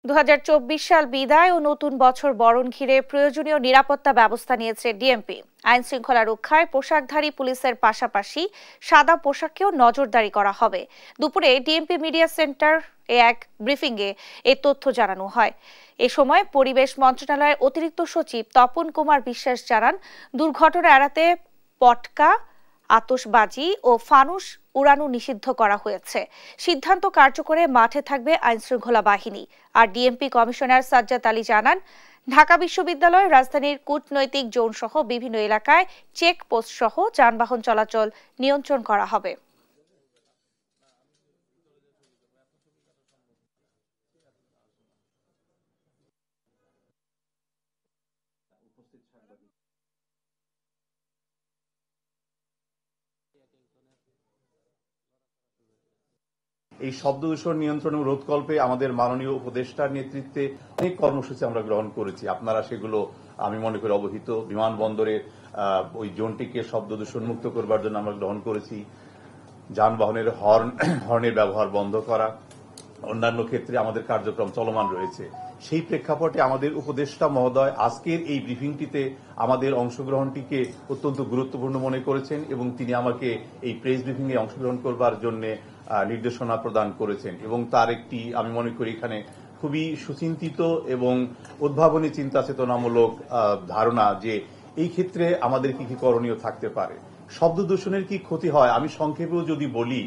2024 সাল বিদায় ও নতুন বছর বরণ ঘিরে প্রয়োজনীয় নিরাপত্তা ব্যবস্থা নিয়েছে ডিএমপি। আইন শৃঙ্খলা রক্ষায় পোশাকধারী পুলিশের পাশাপাশি সাদা পোশাকেও নজরদারি করা হবে। দুপুরে ডিএমপি মিডিয়া সেন্টার এক ব্রিফিংয়ে এই তথ্য জানানো হয়। এ সময় পরিবেশ মন্ত্রণালয়ের অতিরিক্ত সচিব তপন কুমার বিশ্বাস জানান, দুর্ঘটনা এড়াতে পটকা, আতশবাজি ও ফানুস উড়ানো নিষিদ্ধ করা হয়েছে। সিদ্ধান্ত কার্যকরে মাঠে থাকবে আইন শৃঙ্খলা বাহিনী। আর ডিএমপি কমিশনার সাজ্জাদ আলী জানান, ঢাকা বিশ্ববিদ্যালয়, রাজধানীর কূটনৈতিক জোন সহ বিভিন্ন এলাকায় চেকপোস্ট সহ যানবাহন চলাচল নিয়ন্ত্রণ করা হবে। এই শব্দ দূষণ নিয়ন্ত্রণ ও রোধকল্পে আমাদের মাননীয় উপদেষ্টার নেতৃত্বে অনেক কর্মসূচি আমরা গ্রহণ করেছি। আপনারা সেগুলো আমি মনে করি অবহিত। বিমানবন্দরে ওই জোনটিকে শব্দ দূষণ মুক্ত করবার জন্য আমরা গ্রহণ করেছি। যানবাহনের হর্নের ব্যবহার বন্ধ করা, অন্যান্য ক্ষেত্রে আমাদের কার্যক্রম চলমান রয়েছে। সেই প্রেক্ষাপটে আমাদের উপদেষ্টা মহোদয় আজকের এই ব্রিফিংটিতে আমাদের অংশগ্রহণটিকে অত্যন্ত গুরুত্বপূর্ণ মনে করেছেন এবং তিনি আমাকে এই প্রেস ব্রিফিংয়ে অংশগ্রহণ করবার জন্য নির্দেশনা প্রদান করেছেন। এবং তার একটি আমি মনে করি এখানে খুবই সুচিন্তিত এবং উদ্ভাবনী চিন্তা চেতনামূলক ধারণা যে এই ক্ষেত্রে আমাদের কি কি করণীয় থাকতে পারে। শব্দ দূষণের কি ক্ষতি হয় আমি সংক্ষেপেও যদি বলি,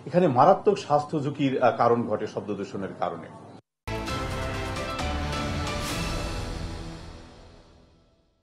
এখানে মারাত্মক স্বাস্থ্য ঝুঁকির কারণ ঘটে শব্দ দূষণের কারণে।